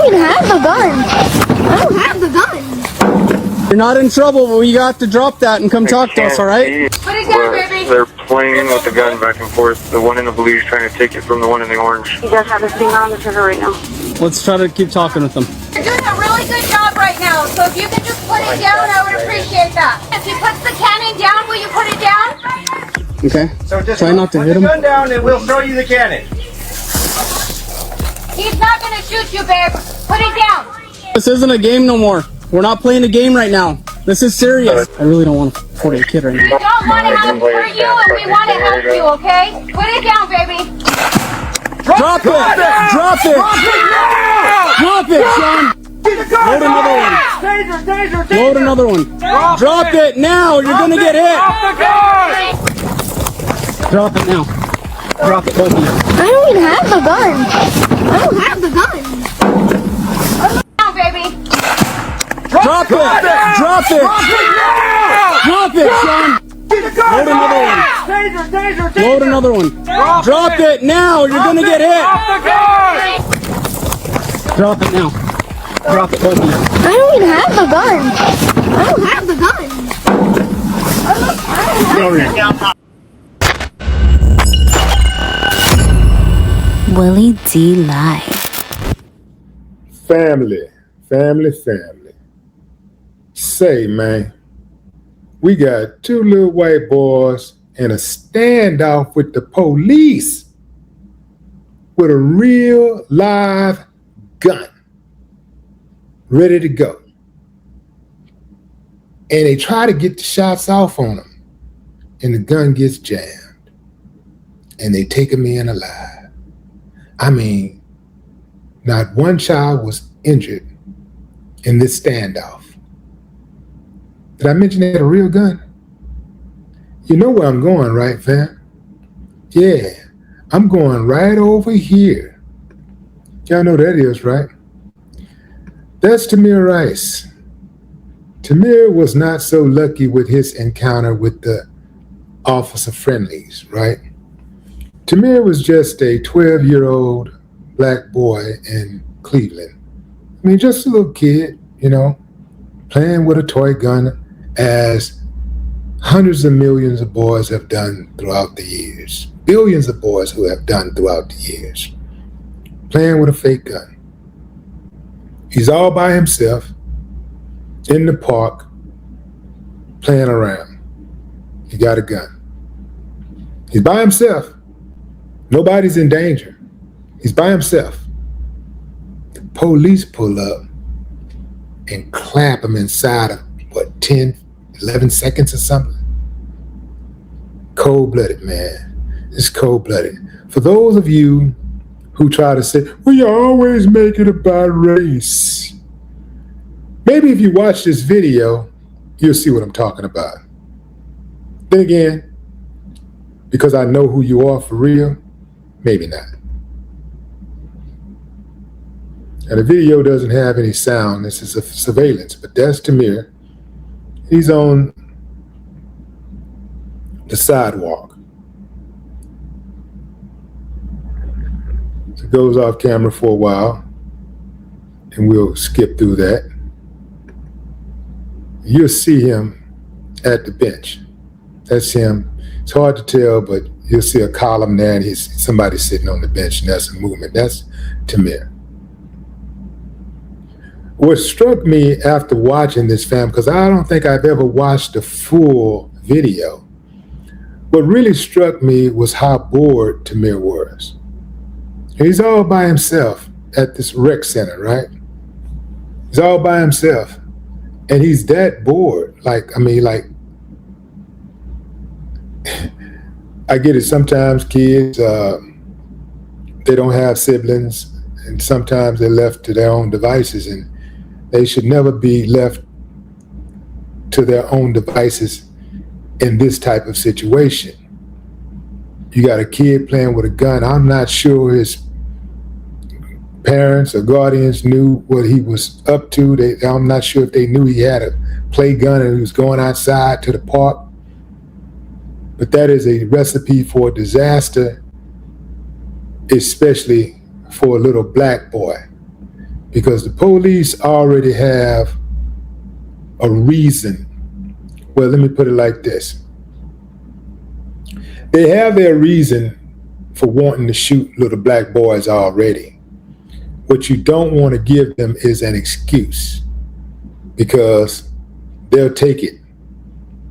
don't even have the gun. I don't have the gun. You're not in trouble, but you got to drop that and come talk to us, all right? Put it down, baby. They're playing with the gun back and forth. The one in the blue is trying to take it from the one in the orange. He does have his finger on the trigger right now. Let's try to keep talking with them. You're doing a really good job right now, so if you could just put it down, I would appreciate that. If he puts the cannon down, will you put it down? Okay. So just try not to hit him. Put the gun down and we'll throw you the cannon. He's not going to shoot you, babe. Put it down. This isn't a game no more. We're not playing a game right now. This is serious. I really don't want to hurt a kid right now. We don't want to hurt you, and we want to help you, okay? Put it down, baby. Drop it! Drop it! Drop it, Sean! Load another one. Load another one. Drop it now, you're gonna get hit. Drop it now. Drop it, both of you. I don't even have the gun. I don't have the gun. Down, baby. Drop it! Drop it! Drop it, Sean! Load another one. Load another one. Drop it now, you're gonna get hit. Drop it now. Drop it, both of you. I don't even have the gun. I don't have the gun. Willie D Live. Family. Say, man, we got two little white boys in a standoff with the police with a real live gun ready to go. And they try to get the shots off on them, and the gun gets jammed, and they take them in alive. I mean, not one child was injured in this standoff. Did I mention they had a real gun? You know where I'm going, right, fam? Yeah, I'm going right over here. Y'all know that is, right? That's Tamir Rice. Tamir was not so lucky with his encounter with the officer friendlies, right? Tamir was just a 12-year-old black boy in Cleveland. I mean, just a little kid, you know, playing with a toy gun, as hundreds of millions of boys have done throughout the years. Billions of boys who have done throughout the years. Playing with a fake gun. He's all by himself in the park playing around. He got a gun. He's by himself. Nobody's in danger. He's by himself. The police pull up and clamp him inside of, 10, 11 seconds or something? Cold-blooded, man. It's cold-blooded. For those of you who try to say, well, you always make it about race. Maybe if you watch this video, you'll see what I'm talking about. Then again, because I know who you are for real, maybe not. Now, the video doesn't have any sound. This is a surveillance, but that's Tamir. He's on the sidewalk. So it goes off camera for a while, and we'll skip through that. You'll see him at the bench. That's him. It's hard to tell, but you'll see a column there, and somebody sitting on the bench, and that's a movement. That's Tamir. What struck me after watching this, fam, because I don't think I've ever watched the full video, what really struck me was how bored Tamir was. He's all by himself at this rec center, right? He's all by himself. And he's that bored. I get it. Sometimes kids, they don't have siblings, and sometimes they're left to their own devices, and they should never be left to their own devices in this type of situation. You got a kid playing with a gun. I'm not sure his parents or guardians knew what he was up to. I'm not sure if they knew he had a play gun and he was going outside to the park. But that is a recipe for disaster, especially for a little black boy. because the police already have a reason. Well, let me put it like this. They have their reason for wanting to shoot little black boys already. What you don't want to give them is an excuse, because they'll take it.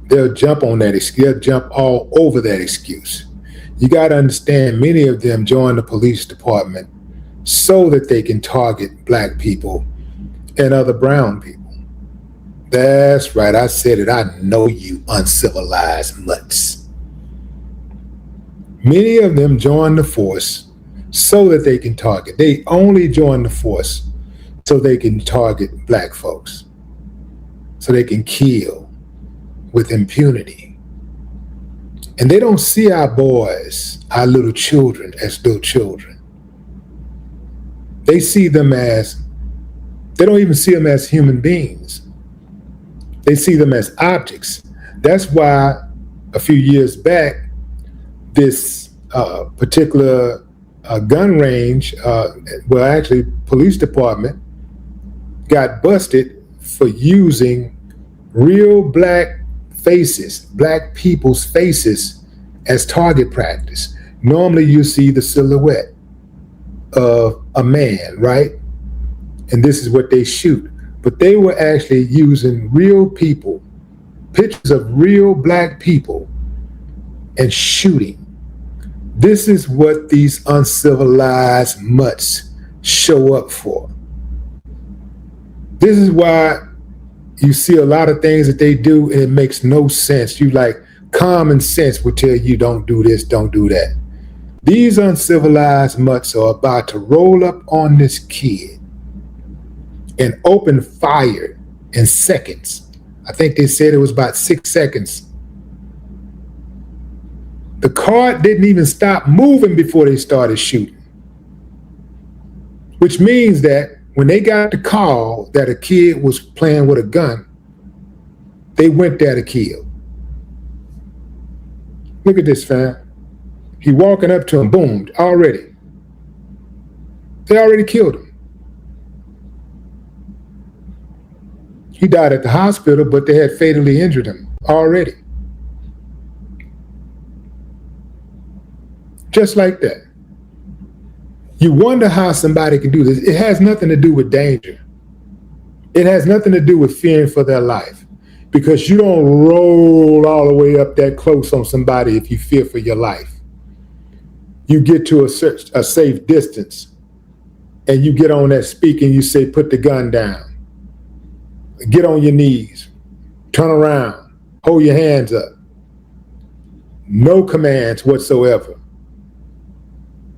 They'll jump on that excuse. They'll jump all over that excuse. You got to understand, many of them join the police department so that they can target black people and other brown people. That's right, I said it. I know you uncivilized mutts. Many of them join the force so that they can target. They only join the force so they can target black folks, so they can kill with impunity. And they don't see our boys, our little children, as little children. They see them as, they don't even see them as human beings. They see them as objects. That's why a few years back, this particular gun range, well, actually, police department got busted for using real black faces, black people's faces, as target practice. Normally, you see the silhouette of a man, right? And this is what they shoot. But they were actually using real people, pictures of real black people, and shooting. This is what these uncivilized mutts show up for. This is why you see a lot of things that they do and it makes no sense. You like, common sense would tell you don't do this, don't do that. These uncivilized mutts are about to roll up on this kid and open fire in seconds. I think they said it was about 6 seconds. The car didn't even stop moving before they started shooting. Which means that when they got the call that a kid was playing with a gun, they went there to kill. Look at this, fam. He walking up to him, boom, already. They already killed him. He died at the hospital, but they had fatally injured him already. Just like that. You wonder how somebody can do this. It has nothing to do with danger. It has nothing to do with fearing for their life, because you don't roll all the way up that close on somebody if you fear for your life. You get to a safe distance and you get on that speaker and you say, put the gun down. Get on your knees, turn around, hold your hands up. No commands whatsoever.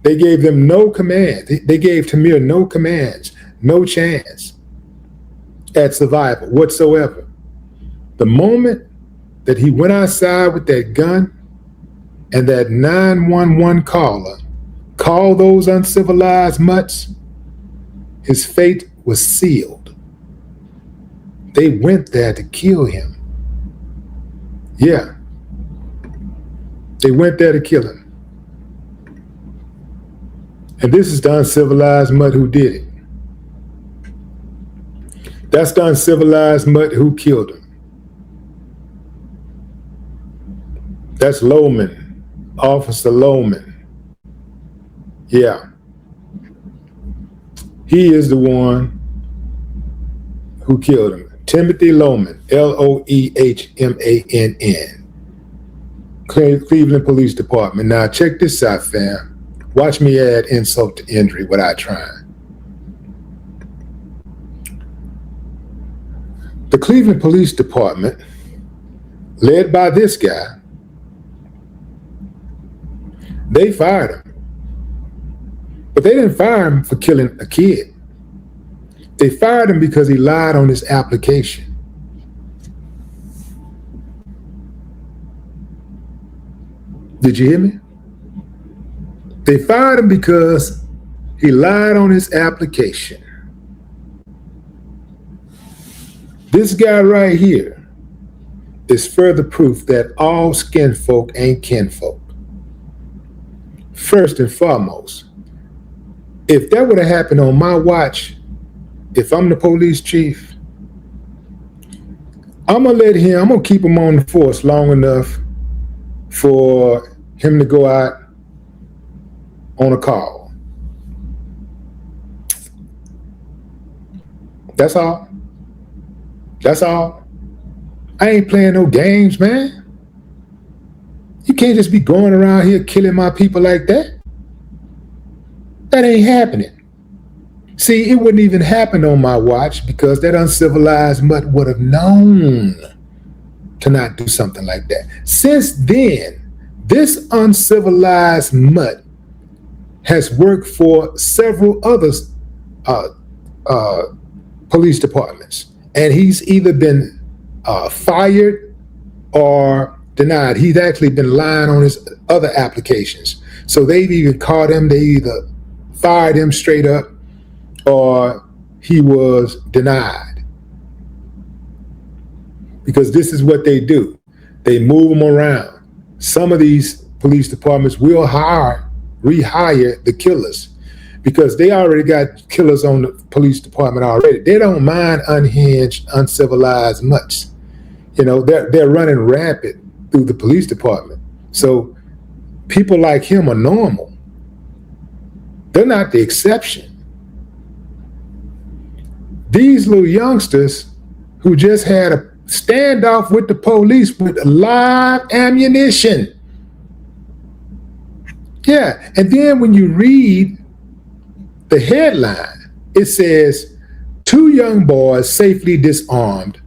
They gave them no commands. They gave Tamir no commands, no chance at survival whatsoever. The moment that he went outside with that gun and that 911 caller called those uncivilized mutts, his fate was sealed. They went there to kill him. Yeah. They went there to kill him. And this is the uncivilized mutt who did it. That's the uncivilized mutt who killed him. That's Loehmann, Officer Loehmann. Yeah. He is the one who killed him. Timothy Loehmann, Loehmann, Cleveland Police Department. Now check this out, fam. Watch me add insult to injury without trying. The Cleveland Police Department, led by this guy, they fired him. But they didn't fire him for killing a kid. They fired him because he lied on his application. Did you hear me? They fired him because he lied on his application. This guy right here is further proof that all skin folk ain't kinfolk. First and foremost, if that would have happened on my watch, if I'm the police chief, I'm gonna keep him on the force long enough for him to go out on a call. That's all. That's all. I ain't playing no games, man. You can't just be going around here killing my people like that. That ain't happening. See, it wouldn't even happen on my watch because that uncivilized mutt would have known to not do something like that. Since then, this uncivilized mutt has worked for several other police departments, and he's either been fired or denied. He's actually been lying on his other applications. So they've even caught him. They either fired him straight up or he was denied. Because this is what they do. They move them around. Some of these police departments will rehire the killers because they already got killers on the police department already. They don't mind unhinged, uncivilized mutts. You know, they're running rampant through the police department. So people like him are normal. They're not the exception. These little youngsters who just had a standoff with the police with live ammunition. Yeah, and then when you read the headline, it says, 2 young boys safely disarmed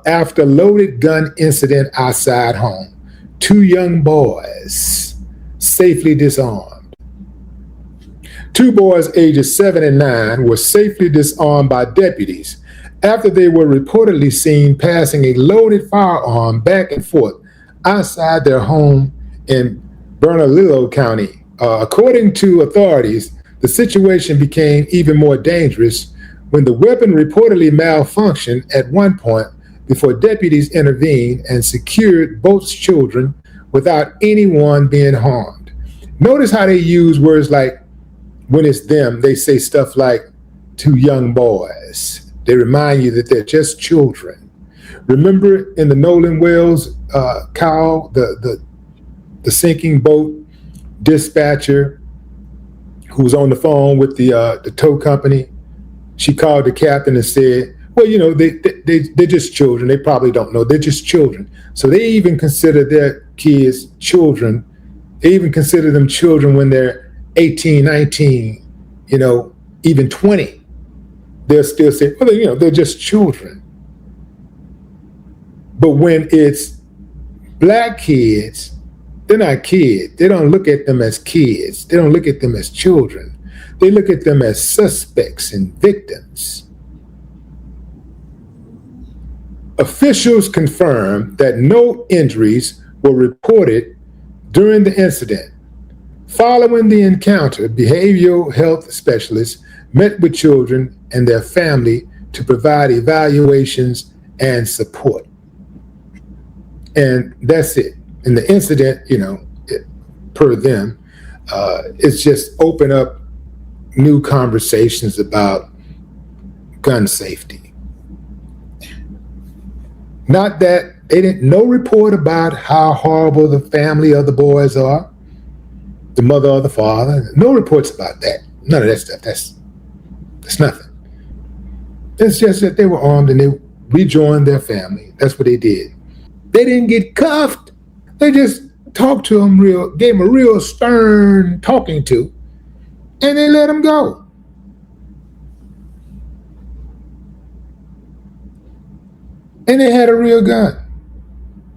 after loaded gun incident outside home. 2 young boys safely disarmed. 2 boys ages 7 and 9 were safely disarmed by deputies after they were reportedly seen passing a loaded firearm back and forth outside their home in Bernalillo County. According to authorities, the situation became even more dangerous when the weapon reportedly malfunctioned at one point before deputies intervened and secured both children without anyone being harmed. Notice how they use words like, when it's them, they say stuff like 2 young boys. They remind you that they're just children. Remember in the Nolan Wells Kyle, the sinking boat dispatcher who was on the phone with the tow company? She called the captain and said, well, you know, they're just children. They probably don't know. They're just children. So they even consider their kids children. They even consider them children when they're 18, 19, you know, even 20. They'll still say, well, you know, they're just children. But when it's black kids, they're not kids. They don't look at them as kids. They don't look at them as children. They look at them as suspects and victims. Officials confirmed that no injuries were reported during the incident. Following the encounter, behavioral health specialists met with children and their family to provide evaluations and support. And that's it. And the incident, you know, per them, it's just opened up new conversations about gun safety. Not that they didn't, no report about how horrible the family of the boys are, the mother or the father. No reports about that. None of that stuff. That's nothing. It's just that they were armed and they rejoined their family. That's what they did. They didn't get cuffed. They just talked to them gave them a real stern talking to, and they let them go. And they had a real gun.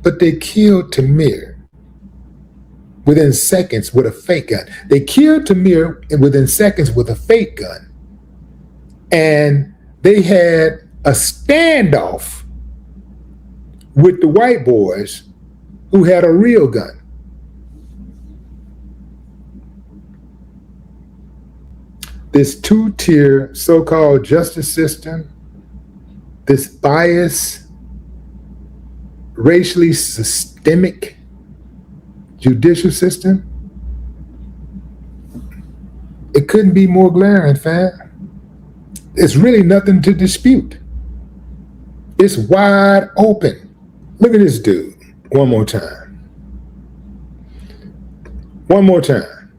But they killed Tamir within seconds with a fake gun. They killed Tamir within seconds with a fake gun. And they had a standoff with the white boys who had a real gun. This 2-tier so-called justice system, this biased, racially systemic judicial system, it couldn't be more glaring, fam. It's really nothing to dispute. It's wide open. Look at this dude. One more time. One more time.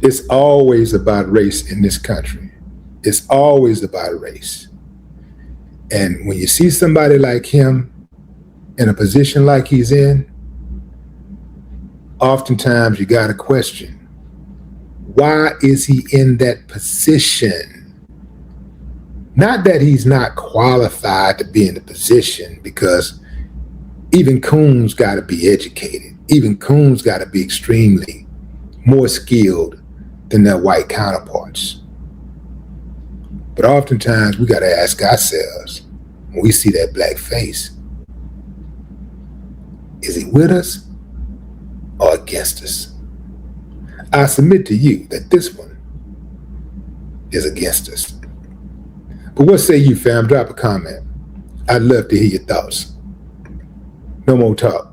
It's always about race in this country. It's always about race. And when you see somebody like him in a position like he's in, oftentimes you got to question, why is he in that position? Not that he's not qualified to be in the position, because even coons got to be educated. Even coons got to be extremely more skilled than their white counterparts. But oftentimes we got to ask ourselves, when we see that black face, is he with us or against us? I submit to you that this one is against us. But what say you, fam? Drop a comment. I'd love to hear your thoughts. No more talk.